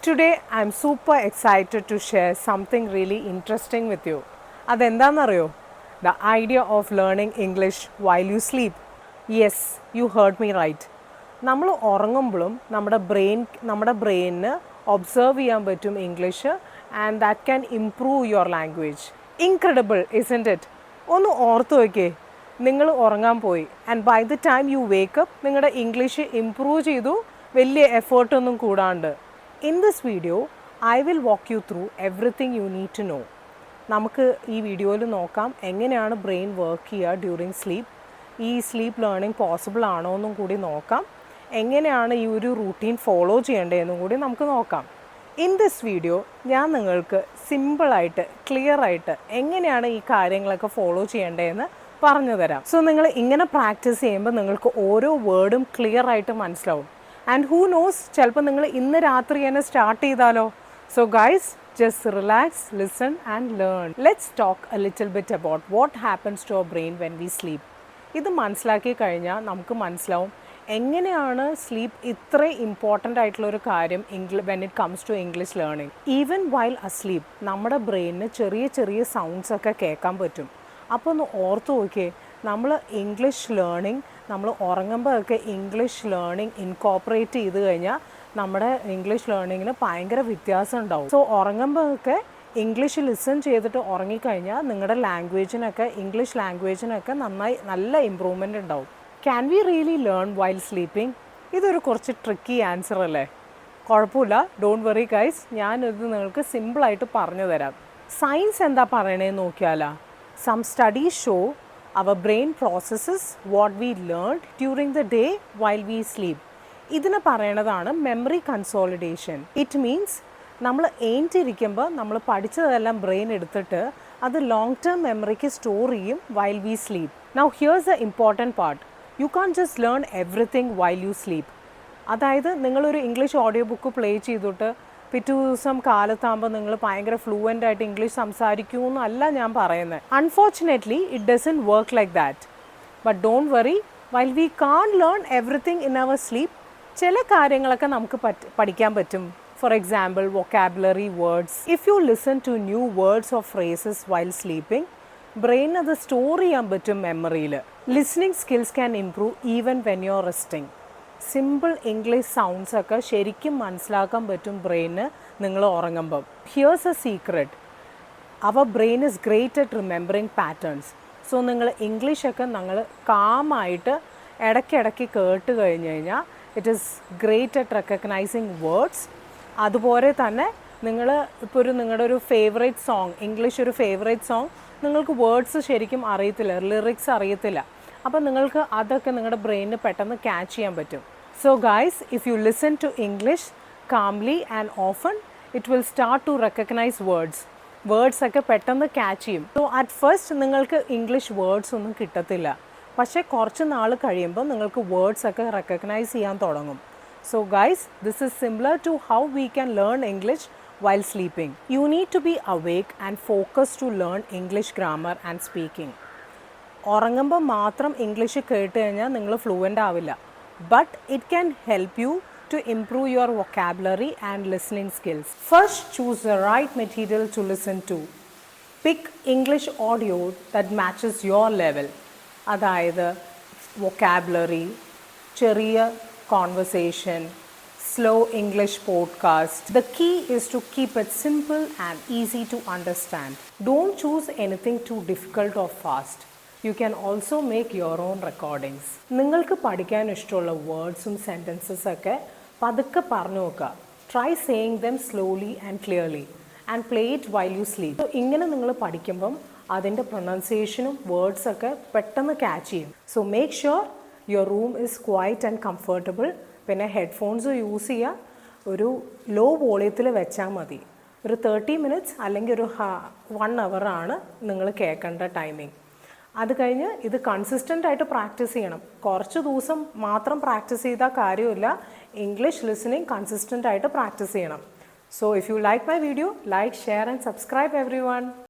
Today I'm super excited to share something really interesting with you. അതെന്താണെന്നറിയോ? The idea of learning English while you sleep. Yes, you heard me right. നമ്മൾ ഉറങ്ങുമ്പോഴും നമ്മുടെ ബ്രെയിനിന് observe ചെയ്യാൻ പറ്റും English and that can improve your language. Incredible isn't it? ഒന്ന് ഓർത്ത് വയ്ക്കേ, നിങ്ങൾ ഉറങ്ങാൻ പോയി and by the time you wake up നിങ്ങളുടെ ഇംഗ്ലീഷ് ഇംപ്രൂവ് ചെയ്തു, വലിയ എഫേർട്ടൊന്നും കൂടാണ്ട്. In this video, I will walk you through everything you need to know. നമുക്ക് ഈ വീഡിയോയിൽ നോക്കാം എങ്ങനെയാണ് ബ്രെയിൻ വർക്ക് ചെയ്യുക ഡ്യൂറിങ് സ്ലീപ്പ്, ഈ സ്ലീപ്പ് ലേണിംഗ് പോസിബിൾ ആണോ എന്നും കൂടി നോക്കാം, എങ്ങനെയാണ് ഈ ഒരു റൂട്ടീൻ ഫോളോ ചെയ്യേണ്ടതെന്നും കൂടി നമുക്ക് നോക്കാം. ഇൻ ദിസ് വീഡിയോ ഞാൻ നിങ്ങൾക്ക് സിമ്പിളായിട്ട് ക്ലിയറായിട്ട് എങ്ങനെയാണ് ഈ കാര്യങ്ങളൊക്കെ ഫോളോ ചെയ്യേണ്ടതെന്ന് പറഞ്ഞു തരാം. സോ നിങ്ങൾ ഇങ്ങനെ പ്രാക്ടീസ് ചെയ്യുമ്പോൾ നിങ്ങൾക്ക് ഓരോ വേർഡും ക്ലിയർ ആയിട്ട് മനസ്സിലാവും. ആൻഡ് ഹൂ നോസ്, ചിലപ്പോൾ നിങ്ങൾ ഇന്ന് രാത്രി തന്നെ സ്റ്റാർട്ട് ചെയ്താലോ. So guys, just relax, listen and learn. Let's talk a little bit about what happens to our brain when we sleep. ഇത് മനസ്സിലാക്കി കഴിഞ്ഞാൽ നമുക്ക് മനസ്സിലാവും എങ്ങനെയാണ് സ്ലീപ്പ് ഇത്ര ഇമ്പോർട്ടൻ്റ് ആയിട്ടുള്ളൊരു കാര്യം when it comes to English learning. Even while asleep നമ്മുടെ ബ്രെയിനിന് ചെറിയ ചെറിയ സൗണ്ട്സ് ഒക്കെ കേൾക്കാൻ പറ്റും. അപ്പോൾ ഒന്ന് ഓർത്ത് നോക്കിയേ, നമ്മൾ ഇംഗ്ലീഷ് ലേണിംഗ് നമ്മൾ ഉറങ്ങുമ്പോഴൊക്കെ ഇംഗ്ലീഷ് ലേണിംഗ് ഇൻകോപ്പറേറ്റ് ചെയ്ത് കഴിഞ്ഞാൽ നമ്മുടെ ഇംഗ്ലീഷ് ലേണിങ്ങിന് ഭയങ്കര വ്യത്യാസം ഉണ്ടാവും. സോ ഉറങ്ങുമ്പോഴൊക്കെ ഇംഗ്ലീഷ് ലിസൺ ചെയ്തിട്ട് ഉറങ്ങിക്കഴിഞ്ഞാൽ നിങ്ങളുടെ ഇംഗ്ലീഷ് ലാംഗ്വേജിനൊക്കെ നല്ല ഇമ്പ്രൂവ്മെൻ്റ് ഉണ്ടാവും. Can we really learn while sleeping? ഇതൊരു കുറച്ച് ട്രിക്കി ആൻസർ അല്ലേ? കുഴപ്പമില്ല, ഡോണ്ട് വെറി ഗൈസ്, ഞാനിത് നിങ്ങൾക്ക് സിമ്പിളായിട്ട് പറഞ്ഞു തരാം. സയൻസ് എന്താ പറയണേന്ന് നോക്കിയാലാ? Some studies show our brain processes what we learned during the day while we sleep. ഇതിനെ പറയണതാണ് മെമ്മറി കൺസോളിഡേഷൻ. ഇറ്റ് മീൻസ് നമ്മൾ എഴുന്നേറ്റിരിക്കുമ്പോൾ നമ്മൾ പഠിച്ചതെല്ലാം ബ്രെയിൻ എടുത്തിട്ട് അത് ലോങ് ടേം മെമ്മറിക്ക് സ്റ്റോർ ചെയ്യും while we sleep. Now here's the important part, you can just learn everything while you sleep. അതായത് നിങ്ങളൊരു ഇംഗ്ലീഷ് ഓഡിയോ ബുക്ക് പ്ലേ ചെയ്തിട്ട് പിറ്റേ ദിവസം കാലത്താകുമ്പോൾ നിങ്ങൾ ഭയങ്കര ഫ്ലുവൻ്റ് ആയിട്ട് ഇംഗ്ലീഷ് സംസാരിക്കുമെന്നല്ല ഞാൻ പറയുന്നത്. Unfortunately it doesn't work like that. But don't worry, while we can learn everything in our sleep, ചില കാര്യങ്ങളൊക്കെ നമുക്ക് പഠിക്കാൻ പറ്റും. For example, vocabulary words. If you listen to new words or phrases while sleeping, brain അത് store ചെയ്യാൻ പറ്റും മെമ്മറിയിൽ. Listening skills can improve even when you are resting. Simple English sounds ഒക്കെ ശരിക്കും മനസ്സിലാക്കാൻ പറ്റും ബ്രെയിന് നിങ്ങൾ ഉറങ്ങുമ്പം. Here's a secret, our brain is great at remembering patterns. So നിങ്ങൾ ഇംഗ്ലീഷൊക്കെ നിങ്ങൾ കാമായിട്ട് ഇടയ്ക്കിടയ്ക്ക് കേട്ട് കഴിഞ്ഞ് കഴിഞ്ഞാൽ it is great at recognising words. അതുപോലെ തന്നെ നിങ്ങൾ ഇപ്പോൾ നിങ്ങളുടെ ഒരു ഫേവറേറ്റ് സോങ്, ഇംഗ്ലീഷ് ഒരു ഫേവറേറ്റ് സോങ്, നിങ്ങൾക്ക് വേർഡ്സ് ശരിക്കും അറിയത്തില്ല, ലിറിക്സ് അറിയത്തില്ല, അപ്പോൾ നിങ്ങൾക്ക് അതൊക്കെ നിങ്ങളുടെ ബ്രെയിനിന് പെട്ടെന്ന് ക്യാച്ച് ചെയ്യാൻ പറ്റും. So guys, if you listen to English calmly and often, it will start to recognize words ഒക്കെ പെട്ടെന്ന് ക്യാച്ച് ചെയ്യും. സോ അറ്റ് ഫസ്റ്റ് നിങ്ങൾക്ക് ഇംഗ്ലീഷ് വേർഡ്സ് ഒന്നും കിട്ടത്തില്ല, പക്ഷേ കുറച്ച് നാൾ കഴിയുമ്പോൾ നിങ്ങൾക്ക് വേർഡ്സ് ഒക്കെ റെക്കഗ്നൈസ് ചെയ്യാൻ തുടങ്ങും. So guys, this is similar to how we can learn English while sleeping. You need to be awake and focused to learn English grammar and speaking. ഉറങ്ങുമ്പോൾ മാത്രം ഇംഗ്ലീഷ് കേട്ട് കഴിഞ്ഞാൽ നിങ്ങൾ ഫ്ലുവൻ്റ് ആവില്ല. But it can help you to improve your vocabulary and listening skills. First, choose the right material to listen to. Pick English audio that matches your level. അതായത് vocabulary, ചെറിയ conversation, slow English podcast. The key is to keep it simple and easy to understand. Don't choose anything too difficult or fast. You can also make your own recordings. നിങ്ങൾക്ക് പഠിക്കാൻ ഇഷ്ടമുള്ള വേർഡ്സും sentences ഒക്കെ പതുക്കെ പറഞ്ഞു നോക്കുക. Try saying them slowly and clearly and play it while you sleep. So ഇങ്ങനെ നിങ്ങൾ പഠിക്കുമ്പം അതിൻ്റെ പ്രൊനൗൺസിയേഷനും വേർഡ്സൊക്കെ പെട്ടെന്ന് ക്യാച്ച് ചെയ്യും. So make sure your room is quiet and comfortable. പിന്നെ ഹെഡ്ഫോൺസ് യൂസ് ചെയ്യുക, ഒരു ലോ വോളിയത്തിൽ വെച്ചാൽ മതി. ഒരു 30 minutes അല്ലെങ്കിൽ ഒരു 1 hour ആണ് നിങ്ങൾ കേൾക്കേണ്ട ടൈമിംഗ്. അത് കഴിഞ്ഞ് ഇത് കൺസിസ്റ്റൻ്റ് ആയിട്ട് പ്രാക്ടീസ് ചെയ്യണം. കുറച്ച് ദിവസം മാത്രം പ്രാക്ടീസ് ചെയ്താൽ കാര്യമില്ല, ഇംഗ്ലീഷ് ലിസണിങ് കൺസിസ്റ്റൻ്റ് ആയിട്ട് പ്രാക്ടീസ് ചെയ്യണം. So if you like my video, like, share and subscribe every one.